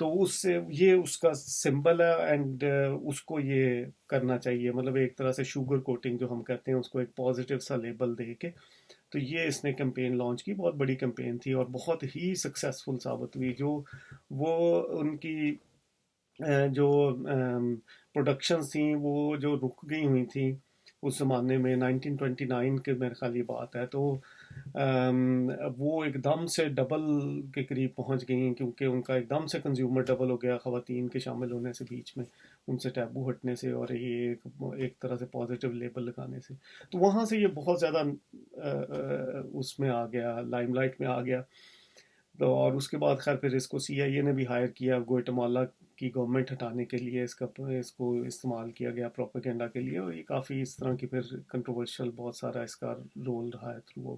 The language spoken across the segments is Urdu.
تو اس سے یہ اس کا سمبل ہے، اینڈ اس کو یہ کرنا چاہیے، مطلب ایک طرح سے شوگر کوٹنگ جو ہم کہتے ہیں اس کو ایک پازیٹیو سا لیبل دے کے. تو یہ اس نے کیمپین لانچ کی، بہت بڑی کیمپین تھی اور بہت ہی سکسیسفل ثابت ہوئی. جو وہ ان کی جو پروڈکشنز تھیں وہ جو رک گئی ہوئی تھیں اس زمانے میں، 1929 کے میرے خیال یہ بات ہے، تو وہ ایک دم سے ڈبل کے قریب پہنچ گئی ہیں، کیونکہ ان کا ایک دم سے کنزیومر ڈبل ہو گیا خواتین کے شامل ہونے سے بیچ میں، ان سے ٹیبو ہٹنے سے اور یہ ایک طرح سے پازیٹیو لیبل لگانے سے. تو وہاں سے یہ بہت زیادہ اس میں آ گیا، لائم لائٹ میں آ گیا. تو اور اس کے بعد خیر پھر اس کو سی آئی اے نے بھی ہائر کیا گوئٹمالا کی گورنمنٹ ہٹانے کے لیے، اس کو استعمال کیا گیا پروپیگنڈا کے لیے، اور یہ کافی اس طرح کی پھر کنٹروورشل بہت سارا اس کا رول رہا ہے تھرو.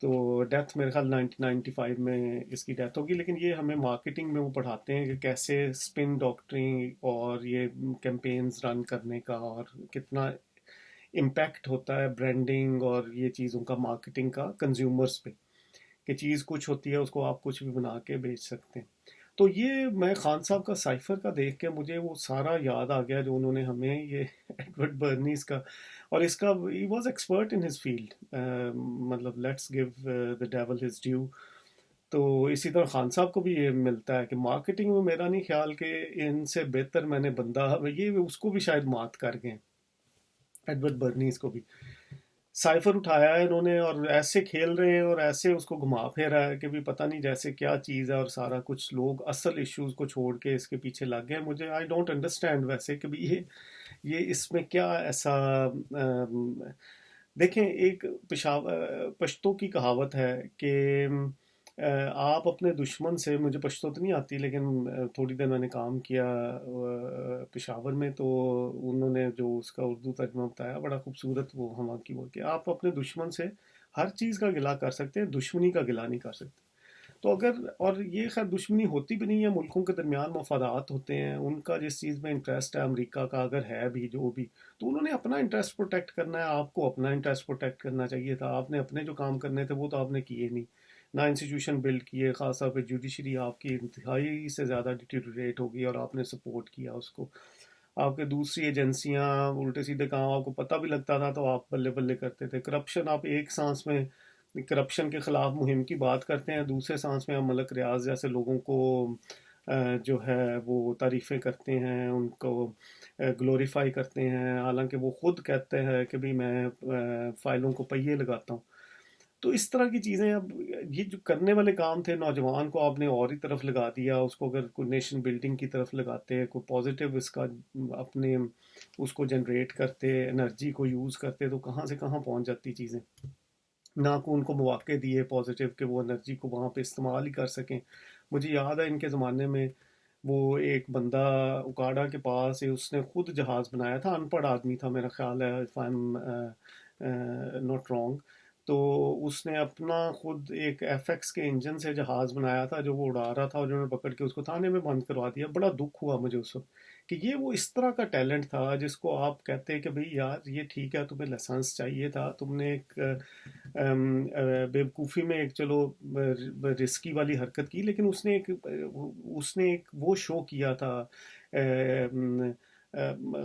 تو ڈیتھ میرے خیال 1995 میں اس کی ڈیتھ ہوگی. لیکن یہ ہمیں مارکیٹنگ میں وہ پڑھاتے ہیں کہ کیسے اسپن ڈاکٹرنگ اور یہ کیمپینز رن کرنے کا اور کتنا امپیکٹ ہوتا ہے برانڈنگ اور یہ چیزوں کا، مارکیٹنگ کا کنزیومرز پہ، کہ چیز کچھ ہوتی ہے اس کو آپ کچھ بھی بنا کے بیچ سکتے ہیں. تو یہ میں خان صاحب کا سائفر کا دیکھ کے مجھے وہ سارا یاد آ گیا جو انہوں نے ہمیں یہ ایڈورڈ برنیز کا، اور اس کا he was expert in his field, مطلب let's give the devil his due. تو اسی طرح خان صاحب کو بھی یہ ملتا ہے کہ مارکیٹنگ میں میرا نہیں خیال کہ ان سے بہتر میں نے بندہ، یہ اس کو بھی شاید مات کر گئے ایڈورڈ برنیز کو بھی. سائفر اٹھایا ہے انہوں نے اور ایسے کھیل رہے ہیں اور ایسے اس کو گھما پھیرا ہے کہ بھی پتہ نہیں جیسے کیا چیز ہے، اور سارا کچھ لوگ اصل ایشوز کو چھوڑ کے اس کے پیچھے لگ گئے. مجھے آئی ڈونٹ انڈرسٹینڈ ویسے کہ بھی یہ اس میں کیا ایسا. دیکھیں ایک پشتو کی کہاوت ہے کہ آپ اپنے دشمن سے، مجھے پشتو تو نہیں آتی لیکن تھوڑی دیر میں نے کام کیا پشاور میں، تو انہوں نے جو اس کا اردو ترجمہ بتایا بڑا خوبصورت، وہ ہم کی وہ کہ آپ اپنے دشمن سے ہر چیز کا گلا کر سکتے ہیں، دشمنی کا گلا نہیں کر سکتے. تو اگر، اور یہ خیر دشمنی ہوتی بھی نہیں ہے، ملکوں کے درمیان مفادات ہوتے ہیں، ان کا جس چیز میں انٹرسٹ ہے، امریکہ کا اگر ہے بھی جو بھی، تو انہوں نے اپنا انٹرسٹ پروٹیکٹ کرنا ہے. آپ کو اپنا انٹرسٹ پروٹیکٹ کرنا چاہیے تھا. آپ نے اپنے جو کام کرنے تھے وہ تو آپ نے کیے نہیں، نہ انسٹیٹیوشن بلڈ کیے، خاص طور پہ جوڈیشری آپ کی انتہائی سے زیادہ ڈیٹیریٹ ہوگی اور آپ نے سپورٹ کیا اس کو. آپ کے دوسری ایجنسیاں الٹے سیدھے کام آپ کو پتہ بھی لگتا تھا تو آپ بلے بلے کرتے تھے. کرپشن، آپ ایک سانس میں کرپشن کے خلاف مہم کی بات کرتے ہیں، دوسرے سانس میں ہم ملک ریاض جیسے لوگوں کو جو ہے وہ تعریفیں کرتے ہیں، ان کو گلوریفائی کرتے ہیں، حالانکہ وہ خود کہتے ہیں کہ بھی میں فائلوں کو پہیے لگاتا ہوں. تو اس طرح کی چیزیں، اب یہ جو کرنے والے کام تھے، نوجوان کو آپ نے اور ہی طرف لگا دیا. اس کو اگر کوئی نیشن بلڈنگ کی طرف لگاتے، کوئی پازیٹیو اس کا اپنے اس کو جنریٹ کرتے، انرجی کو یوز کرتے، تو کہاں سے کہاں پہنچ جاتی چیزیں. نہ کو ان کو مواقع دیے پازیٹیو کہ وہ انرجی کو وہاں پہ استعمال ہی کر سکیں. مجھے یاد ہے ان کے زمانے میں وہ ایک بندہ اکاڑا کے پاس، اس نے خود جہاز بنایا تھا، ان پڑھ آدمی تھا میرا خیال ہے، if I am not wrong. تو اس نے اپنا خود ایک ایف ایکس کے انجن سے جہاز بنایا تھا جو وہ اڑا رہا تھا، اور انہوں نے پکڑ کے اس کو تھانے میں بند کروا دیا. بڑا دکھ ہوا مجھے اس وقت کہ یہ وہ اس طرح کا ٹیلنٹ تھا جس کو آپ کہتے کہ بھئی یار یہ ٹھیک ہے، تمہیں لائسنس چاہیے تھا، تم نے ایک بیوقوفی میں ایک چلو رسکی والی حرکت کی، لیکن اس نے ایک وہ شو کیا تھا،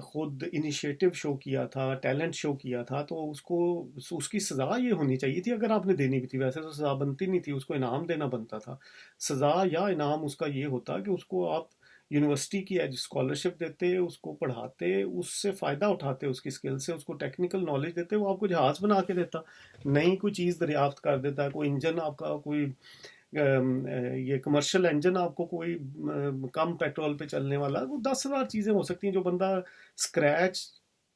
خود انیشیٹو شو کیا تھا، ٹیلنٹ شو کیا تھا. تو اس کی سزا یہ ہونی چاہیے تھی اگر آپ نے دینی بھی تھی. ویسے تو سزا بنتی نہیں تھی، اس کو انعام دینا بنتا تھا. سزا یا انعام اس کا یہ ہوتا کہ اس کو آپ یونیورسٹی کی اسکالرشپ دیتے، اس کو پڑھاتے، اس سے فائدہ اٹھاتے، اس کی اسکل سے اس کو ٹیکنیکل نالج دیتے، وہ آپ کو جہاز بنا کے دیتا، نئی کوئی چیز دریافت کر دیتا. کوئی انجن آپ کا، کوئی یہ کمرشل انجن آپ کو کوئی کم پیٹرول پہ چلنے والا، وہ 10,000 چیزیں ہو سکتی ہیں جو بندہ اسکریچ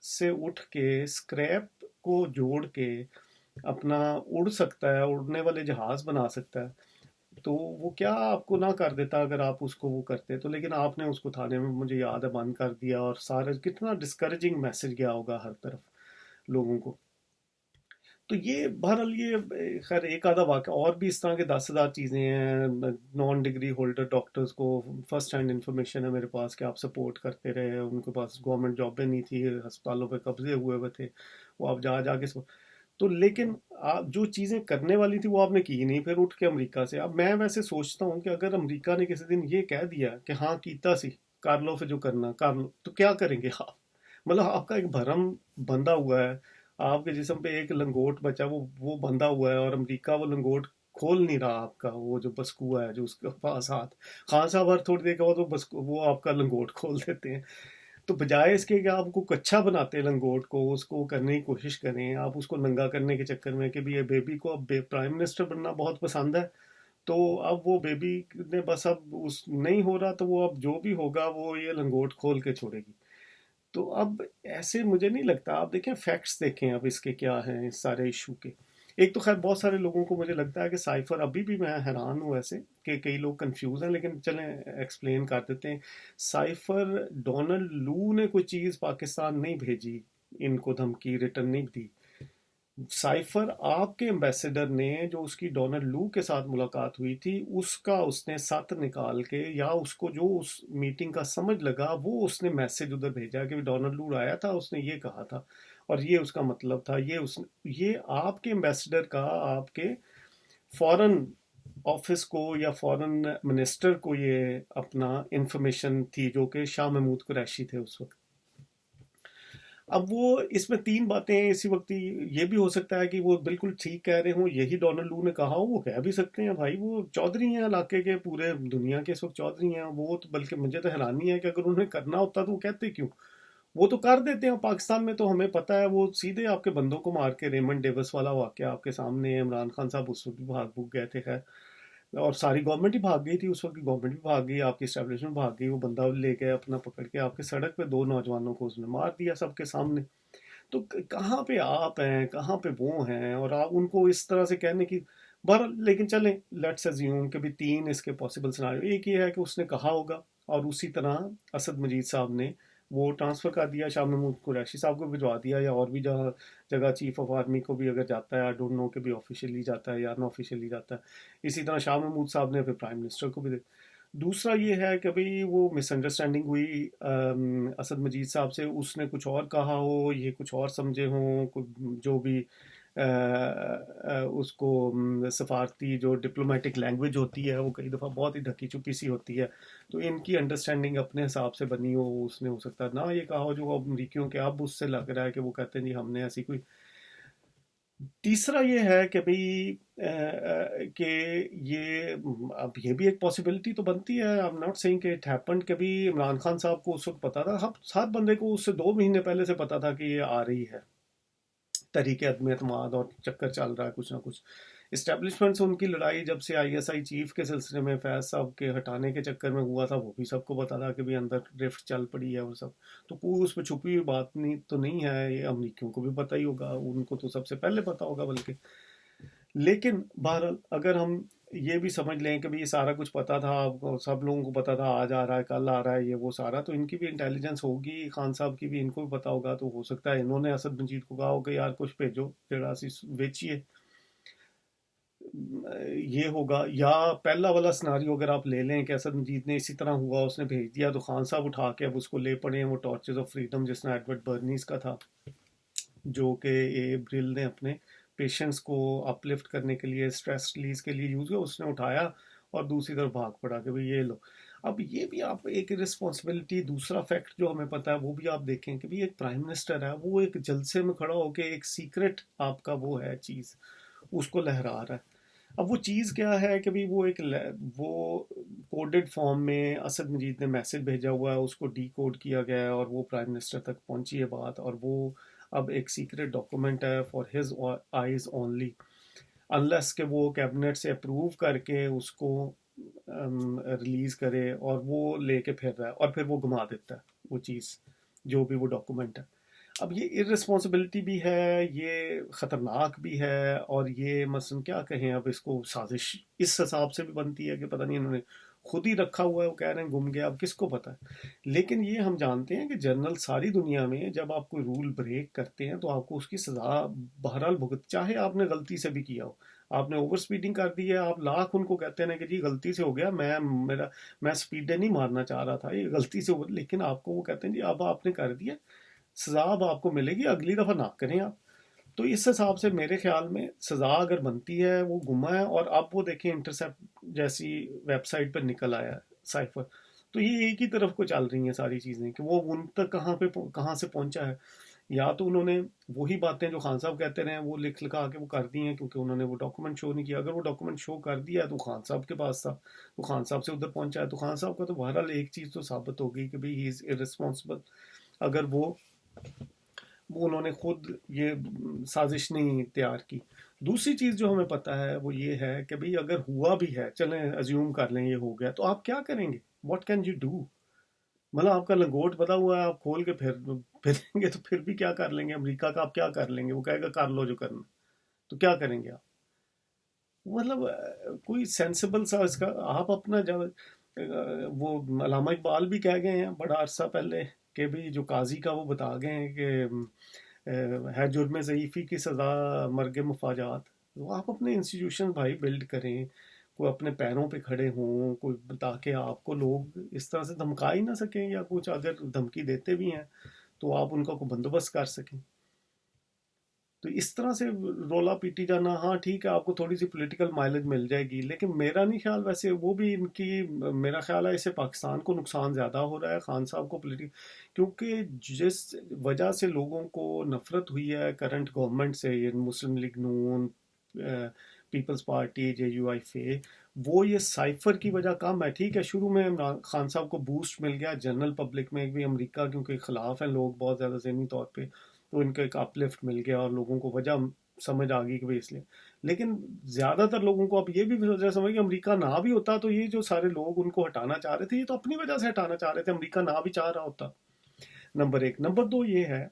سے اٹھ کے اسکریپ کو جوڑ کے اپنا اڑ سکتا ہے، اڑنے والے جہاز بنا سکتا ہے. تو وہ کیا آپ کو نہ کر دیتا اگر آپ اس کو وہ کرتے تو. لیکن آپ نے اس کو تھانے میں، مجھے یاد ہے، بند کر دیا، اور سارے کتنا ڈسکریجنگ میسج گیا ہوگا ہر طرف لوگوں کو. تو یہ بہرحال یہ خیر ایک آدھا واقعہ اور بھی اس طرح کے 10,000 چیزیں ہیں. نان ڈگری ہولڈر ڈاکٹرز کو فرسٹ ہینڈ انفارمیشن ہے میرے پاس کہ آپ سپورٹ کرتے رہے، ان کے پاس گورنمنٹ جابیں نہیں تھی، ہسپتالوں پہ قبضے ہوئے ہوئے تھے، وہ آپ جا کے تو لیکن آپ جو چیزیں کرنے والی تھی وہ آپ نے کی نہیں، پھر اٹھ کے امریکہ سے. اب میں ویسے سوچتا ہوں کہ اگر امریکہ نے کسی دن یہ کہہ دیا کہ ہاں کیتا سی، کر لو پھر جو کرنا کر لو، تو کیا کریں گے آپ؟ مطلب آپ کا ایک بھرم بندھا ہوا ہے، آپ کے جسم پہ ایک لنگوٹ بچا، وہ بندھا ہوا ہے، اور امریکہ وہ لنگوٹ کھول نہیں رہا آپ کا. وہ جو بسکوا ہے جو اس کے پاس ہاتھ، خان صاحب ہر تھوڑی دیر کے بعد وہ آپ کا لنگوٹ کھول دیتے ہیں. تو بجائے اس کے کہ آپ کو کچا بناتے لنگوٹ کو، اس کو کرنے کی کوشش کریں، آپ اس کو ننگا کرنے کے چکر میں کہ بھی یہ بیبی کو اب پرائم منسٹر بننا بہت پسند ہے، تو اب وہ بیبی نے بس اب اس نہیں ہو رہا، تو وہ اب جو بھی ہوگا وہ یہ لنگوٹ کھول کے چھوڑے گی. تو اب ایسے مجھے نہیں لگتا. آپ دیکھیں فیکٹس دیکھیں اب اس کے کیا ہیں اس سارے ایشو کے. ایک تو خیر بہت سارے لوگوں کو مجھے لگتا ہے کہ سائفر، ابھی بھی میں حیران ہوں ایسے کہ کئی لوگ کنفیوز ہیں، لیکن چلیں ایکسپلین کر دیتے ہیں. سائفر ڈونلڈ لو نے کوئی چیز پاکستان نہیں بھیجی، ان کو دھمکی ریٹرن نہیں دی. سائفر آپ کے ایمبیسڈر نے جو اس کی ڈونلڈ لو کے ساتھ ملاقات ہوئی تھی اس کا اس نے ساتھ نکال کے، یا اس کو جو اس میٹنگ کا سمجھ لگا وہ اس نے میسج ادھر بھیجا کہ ڈونلڈ لو آیا تھا، اس نے یہ کہا تھا اور یہ اس کا مطلب تھا. یہ آپ کے ایمبیسڈر کا آپ کے فورن آفس کو یا فورن منسٹر کو یہ اپنا انفارمیشن تھی، جو کہ شاہ محمود قریشی تھے اس وقت. اب وہ اس میں تین باتیں ہیں اسی وقت. یہ بھی ہو سکتا ہے کہ وہ بالکل ٹھیک کہہ رہے ہوں، یہی ڈونلڈ لو نے کہا ہو، وہ کہہ بھی سکتے ہیں بھائی وہ چودھری ہیں علاقے کے، پورے دنیا کے اس وقت چودھری ہیں وہ. تو بلکہ مجھے تو حیرانی ہے کہ اگر انہیں کرنا ہوتا تو وہ کہتے کیوں؟ وہ تو کر دیتے ہیں. پاکستان میں تو ہمیں پتہ ہے وہ سیدھے آپ کے بندوں کو مار کے، ریمنڈ ڈیوس والا واقعہ آپ کے سامنے ہے، عمران خان صاحب اس وقت بھی بھاگ بھوگ گئے تھے خیر، اور ساری گورنمنٹ ہی بھاگ گئی تھی اس وقت کی. گورنمنٹ بھی بھاگ گئی، آپ کی اسٹیبلشمنٹ بھاگ گئی. وہ بندہ لے کے اپنا پکڑ کے آپ کے سڑک پہ دو نوجوانوں کو اس نے مار دیا سب کے سامنے. تو کہاں پہ آپ ہیں، کہاں پہ وہ ہیں، اور آپ ان کو اس طرح سے کہنے کی بہرحال. لیکن چلیں لیٹس ایزیوم کہ بھی تین اس کے پاسبل سناریو. ایک یہ ہے کہ اس نے کہا ہوگا اور اسی طرح اسد مجید صاحب نے وہ ٹرانسفر کر دیا، شاہ محمود قریشی صاحب کو بھجوا دیا، یا اور بھی جہاں جگہ چیف آف آرمی کو بھی اگر جاتا ہے، آئی ڈونٹ نو کہ بھی آفیشیلی جاتا ہے یا نا آفیشیلی جاتا ہے. اسی طرح شاہ محمود صاحب نے پھر پرائم منسٹر کو بھی دے. دوسرا یہ ہے کہ بھئی وہ مس انڈرسٹینڈنگ ہوئی اسد مجید صاحب سے، اس نے کچھ اور کہا ہو، یہ کچھ اور سمجھے ہوں، جو بھی اس کو سفارتی جو ڈپلومیٹک لینگویج ہوتی ہے وہ کئی دفعہ بہت ہی ڈھکی چھپی سی ہوتی ہے، تو ان کی انڈرسٹینڈنگ اپنے حساب سے بنی ہو. اس نے ہو سکتا ہے نہ یہ کہا ہو جو امریکیوں کے اب اس سے لگ رہا ہے کہ وہ کہتے ہیں جی ہم نے ایسی کوئی. تیسرا یہ ہے کہ بھئی کہ یہ اب یہ بھی ایک پاسبلٹی تو بنتی ہے. آئی ایم ناٹ سیئنگ کہ اٹ ہیپنڈ کہ بھی عمران خان صاحب کو اس وقت پتا تھا، ہر بندے کو اس سے 2 مہینے پہلے سے پتا تھا کہ یہ آ رہی ہے، تحریک عدم اعتماد اور چکر چل رہا ہے کچھ نہ کچھ. اسٹیبلشمنٹ سے ان کی لڑائی جب سے آئی ایس آئی چیف کے سلسلے میں فیض صاحب کے ہٹانے کے چکر میں ہوا تھا، وہ بھی سب کو پتا تھا کہ بھی اندر ڈرفٹ چل پڑی ہے اور سب. تو کوئی اس میں چھپی ہوئی بات نہیں تو نہیں ہے، یہ امریکیوں کو بھی پتہ ہی ہوگا، ان کو تو سب سے پہلے پتا ہوگا بلکہ. لیکن بہرحال اگر ہم یہ بھی سمجھ لیں کہ بھی یہ سارا کچھ پتا تھا، سب لوگوں کو پتا تھا آج آ رہا ہے کل آ رہا ہے یہ وہ سارا، تو ان کی بھی انٹیلیجنس ہوگی، خان صاحب کی بھی ان کو بھی پتا ہوگا. تو ہو سکتا ہے انہوں نے اسد مجید کو کہا ہو کہ یار کچھ بھیجو جڑا سی بیچیے. یہ ہوگا. یا پہلا والا سناریو اگر آپ لے لیں کہ اسد مجید نے اسی طرح ہوا، اس نے بھیج دیا تو خان صاحب اٹھا کے اب اس کو لے پڑے ہیں وہ ٹارچز آف فریڈم جس نے ایڈورڈ برنیز کا تھا، جو کہ بریل نے اپنے پیشنٹس کو اپ لفٹ کرنے کے لیے، اسٹریس ریلیز کے لیے یوز کیا. اس نے اٹھایا اور دوسری طرف بھاگ پڑا کہ بھئی یہ لو. اب یہ بھی آپ ایک رسپانسبلٹی، دوسرا فیکٹ جو ہمیں پتا ہے وہ بھی آپ دیکھیں کہ بھی ایک پرائم منسٹر ہے، وہ ایک جلسے میں کھڑا ہو کے ایک سیکرٹ آپ کا وہ ہے چیز اس کو لہرا رہا ہے. اب وہ چیز کیا ہے کہ بھی وہ ایک وہ کوڈڈ فارم میں اسد مجید نے میسج بھیجا ہوا ہے، اس کو ڈی کوڈ کیا گیا ہے اور وہ پرائم منسٹر تک پہنچی ہے بات، اور وہ اب ایک سیکرٹ ڈاکومنٹ ہے for his eyes only, unless کہ وہ کیبنٹ سے اپروو کر کے اس کو ریلیز کرے، اور وہ لے کے پھر رہا ہے اور پھر وہ گما دیتا ہے وہ چیز جو بھی وہ ڈاکومنٹ ہے. اب یہ ارسپانسبلٹی بھی ہے، یہ خطرناک بھی ہے، اور یہ مثلا کیا کہیں اب اس کو سازش اس حساب سے بھی بنتی ہے کہ پتہ نہیں انہوں نے خود ہی رکھا ہوا ہے، وہ کہہ رہے ہیں گم گیا، اب کس کو پتہ ہے. لیکن یہ ہم جانتے ہیں کہ جنرل ساری دنیا میں جب آپ کوئی رول بریک کرتے ہیں تو آپ کو اس کی سزا بہرحال بھگت، چاہے آپ نے غلطی سے بھی کیا ہو. آپ نے اوور سپیڈنگ کر دی ہے، آپ لاکھ ان کو کہتے ہیں کہ جی غلطی سے ہو گیا، میں سپیڈیں نہیں مارنا چاہ رہا تھا، یہ غلطی سے ہو گیا، لیکن آپ کو وہ کہتے ہیں جی اب آپ نے کر دیا، سزا اب آپ کو ملے گی، اگلی دفعہ نہ کریں آپ. تو اس حساب سے میرے خیال میں سزا اگر بنتی ہے وہ گما ہے. اور اب وہ دیکھیں انٹرسیپٹ جیسی ویب سائٹ پر نکل آیا ہے سائفر. تو یہ ایک ہی طرف کو چل رہی ہیں ساری چیزیں کہ وہ ان تک کہاں سے پہنچا ہے. یا تو انہوں نے وہی باتیں جو خان صاحب کہتے رہے ہیں وہ لکھ لکھا کے وہ کر دی ہیں کیونکہ انہوں نے وہ ڈاکومنٹ شو نہیں کیا. اگر وہ ڈاکومنٹ شو کر دیا ہے تو خان صاحب کے پاس تھا, تو خان صاحب سے ادھر پہنچا ہے, تو خان صاحب کا تو بہرحال ایک چیز تو ثابت ہوگی کہ بھئی ہی از ارسپانسبل. اگر وہ انہوں نے خود یہ سازش نہیں تیار کی. دوسری چیز جو ہمیں پتہ ہے وہ یہ ہے کہ بھئی اگر ہوا بھی ہے, چلیں ازیوم کر لیں یہ ہو گیا, تو آپ کیا کریں گے؟ What can you do? مطلب آپ کا لنگوٹ بتا ہوا ہے, آپ کھول کے پھریں گے تو پھر بھی کیا کر لیں گے؟ امریکہ کا آپ کیا کر لیں گے؟ وہ کہے گا کر لو جو کرنا, تو کیا کریں گے آپ؟ مطلب کوئی سینسیبل سا اس کا آپ اپنا جب وہ علامہ اقبال بھی کہہ گئے ہیں بڑا عرصہ پہلے کہ بھی جو قاضی کا وہ بتا گئے ہیں کہ ہے جرم ضعیفی کی سزا مرگ مفاجات. تو آپ اپنے انسٹیٹیوشن بھائی بلڈ کریں, کوئی اپنے پیروں پہ کھڑے ہوں, کوئی تاکہ آپ کو لوگ اس طرح سے دھمکا ہی نہ سکیں, یا کچھ اگر دھمکی دیتے بھی ہیں تو آپ ان کا کوئی بندوبست کر سکیں. تو اس طرح سے رولا پیٹی جانا, ہاں ٹھیک ہے آپ کو تھوڑی سی پولیٹیکل مائلیج مل جائے گی, لیکن میرا نہیں خیال ویسے وہ بھی ان کی, میرا خیال ہے اس سے پاکستان کو نقصان زیادہ ہو رہا ہے, خان صاحب کو پولیٹیکل, کیونکہ جس وجہ سے لوگوں کو نفرت ہوئی ہے کرنٹ گورنمنٹ سے, یہ مسلم لیگ نون, پیپلز پارٹی, جے یو آئی فے, وہ یہ سائفر کی وجہ کم ہے. ٹھیک ہے شروع میں عمران خان صاحب کو بوسٹ مل گیا جنرل پبلک میں بھی, امریکہ کیونکہ خلاف ہیں لوگ بہت زیادہ ذہنی طور پہ, تو ان کو ایک اپ لفٹ مل گیا اور لوگوں کو وجہ سمجھ آ گئی کہ اس لیے. لیکن زیادہ تر لوگوں کو اب یہ بھی وجہ سمجھ کہ امریکہ نہ بھی ہوتا تو یہ جو سارے لوگ ان کو ہٹانا چاہ رہے تھے یہ تو اپنی وجہ سے ہٹانا چاہ رہے تھے, امریکہ نہ بھی چاہ رہا ہوتا. نمبر ایک. نمبر دو یہ ہے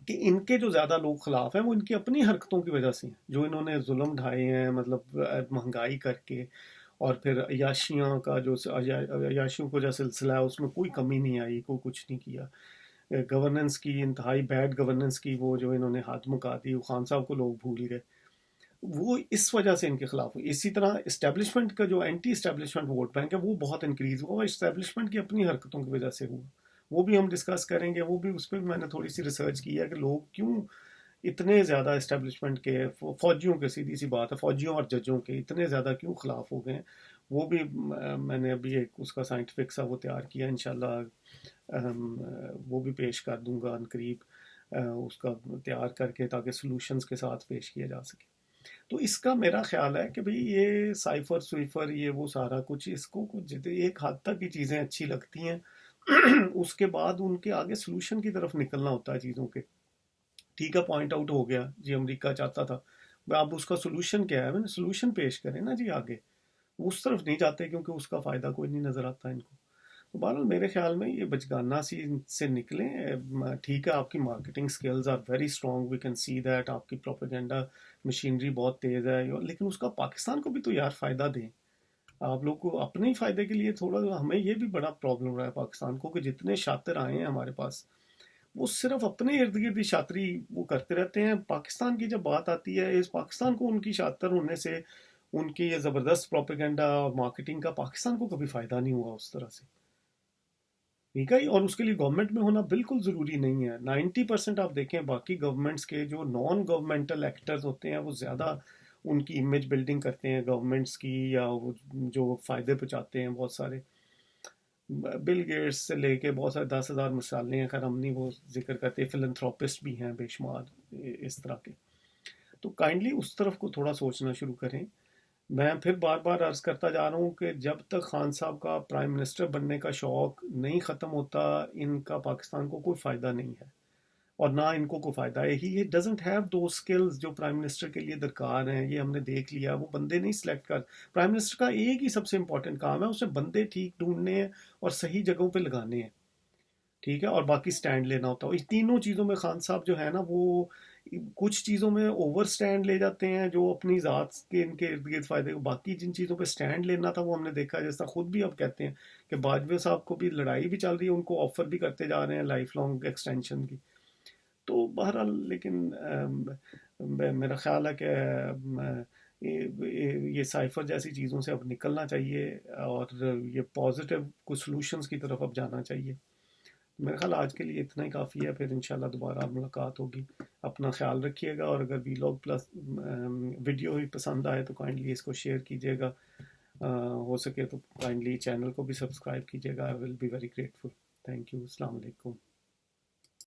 کہ ان کے جو زیادہ لوگ خلاف ہیں وہ ان کی اپنی حرکتوں کی وجہ سے ہیں, جو انہوں نے ظلم ڈھائے ہیں, مطلب مہنگائی کر کے, اور پھر عیاشیاں کا جو عیاشیوں کا جو سلسلہ ہے اس میں کوئی کمی نہیں آئی, کوئی کچھ نہیں کیا. گورننس کی انتہائی بیڈ گورننس کی وہ جو انہوں نے ہاتھ مکا دی, وہ خان صاحب کو لوگ بھول گئے, وہ اس وجہ سے ان کے خلاف ہوئی. اسی طرح اسٹیبلشمنٹ کا جو اینٹی اسٹیبلشمنٹ ووٹ بینک ہے وہ بہت انکریز ہوا, اسٹیبلشمنٹ کی اپنی حرکتوں کی وجہ سے ہوا. وہ بھی ہم ڈسکس کریں گے, وہ بھی اس پہ میں نے تھوڑی سی ریسرچ کی ہے کہ لوگ کیوں اتنے زیادہ اسٹیبلشمنٹ کے, فوجیوں کے, سیدھی سی بات ہے فوجیوں اور ججوں کے اتنے زیادہ کیوں خلاف ہو گئے ہیں. وہ بھی میں نے ابھی ایک اس کا سائنٹیفک سا وہ تیار کیا, انشاءاللہ وہ بھی پیش کر دوں گا عنقریب, اس کا تیار کر کے تاکہ سلوشنز کے ساتھ پیش کیا جا سکے. تو اس کا میرا خیال ہے کہ بھئی یہ سائفر سوئفر یہ وہ سارا کچھ اس کو کچھ ایک حد تک کی چیزیں اچھی لگتی ہیں, اس کے بعد ان کے آگے سلوشن کی طرف نکلنا ہوتا ہے چیزوں کے. ٹھیک ہے پوائنٹ آؤٹ ہو گیا جی امریکہ چاہتا تھا, اب اس کا سلوشن کیا ہے, سلوشن پیش کریں نا جی آگے. اس طرف نہیں جاتے کیونکہ اس کا فائدہ کوئی نہیں نظر آتا ان کو. تو بہرحال میرے خیال میں یہ بچگانہ سی سے نکلیں. ٹھیک ہے آپ کی marketing skills are very strong, we can see that, آپ کی پروپیگنڈا مشینری بہت تیز ہے, لیکن اس کا پاکستان کو بھی تو یار فائدہ دیں. آپ لوگ کو اپنے ہی فائدے کے لیے تھوڑا, ہمیں یہ بھی بڑا پرابلم رہا ہے پاکستان کو کہ جتنے شاطر آئے ہیں ہمارے پاس وہ صرف اپنے ارد گرد ہی شاطری وہ کرتے رہتے ہیں. پاکستان کی جب بات آتی ہے اس پاکستان کو ان کی شاطر ہونے سے, ان کی یہ زبردست پروپیگنڈا اور مارکیٹنگ کا پاکستان کو کبھی فائدہ نہیں ہوا اس طرح سے. ٹھیک ہے, اور اس کے لیے گورنمنٹ میں ہونا بالکل ضروری نہیں ہے. 90% آپ دیکھیں باقی گورنمنٹس کے جو نان گورنمنٹل ایکٹرز ہوتے ہیں وہ زیادہ ان کی امیج بلڈنگ کرتے ہیں گورنمنٹس کی, یا وہ جو فائدے پہنچاتے ہیں بہت سارے, بل گیٹس سے لے کے بہت سارے 10,000 مثالیں ہیں, خیر ہم نہیں وہ ذکر کرتے, فلنتھراپسٹ بھی ہیں بے شمار اس طرح کے. تو کائنڈلی اس طرف کو تھوڑا سوچنا شروع کریں. میں پھر بار بار عرض کرتا جا رہا ہوں کہ جب تک خان صاحب کا پرائم منسٹر بننے کا شوق نہیں ختم ہوتا ان کا پاکستان کو کوئی فائدہ نہیں ہے, اور نہ ان کو کوئی فائدہ ہے. He doesn't have the skills جو پرائم منسٹر کے لیے درکار ہیں, یہ ہم نے دیکھ لیا. وہ بندے نہیں سلیکٹ کر, پرائم منسٹر کا ایک ہی سب سے امپورٹنٹ کام ہے, اسے بندے ٹھیک ڈھونڈنے ہیں اور صحیح جگہوں پہ لگانے ہیں. ٹھیک ہے, اور باقی سٹینڈ لینا ہوتا ہے. اس تینوں چیزوں میں خان صاحب جو ہے نا وہ کچھ چیزوں میں اوور سٹینڈ لے جاتے ہیں جو اپنی ذات کے ان کے ارد گرد فائدے کو, باقی جن چیزوں پہ سٹینڈ لینا تھا وہ ہم نے دیکھا, جیسا خود بھی اب کہتے ہیں کہ باجوہ صاحب کو بھی لڑائی بھی چل رہی ہے, ان کو آفر بھی کرتے جا رہے ہیں لائف لانگ ایکسٹینشن کی. تو بہرحال لیکن میرا خیال ہے کہ یہ سائفر جیسی چیزوں سے اب نکلنا چاہیے اور یہ پازیٹیو کچھ سلوشنز کی طرف اب جانا چاہیے. میرے خیال آج کے لیے اتنا ہی کافی ہے، پھر انشاءاللہ دوبارہ ملاقات ہوگی. اپنا خیال رکھیے گا، اور اگر ویلاگ پلس ویڈیو بھی پسند آئے تو کائنڈلی اس کو شیئر کیجیے گا، ہو سکے تو کائنڈلی چینل کو بھی سبسکرائب کیجیے گا. I will be very grateful. Thank you. السلام علیکم.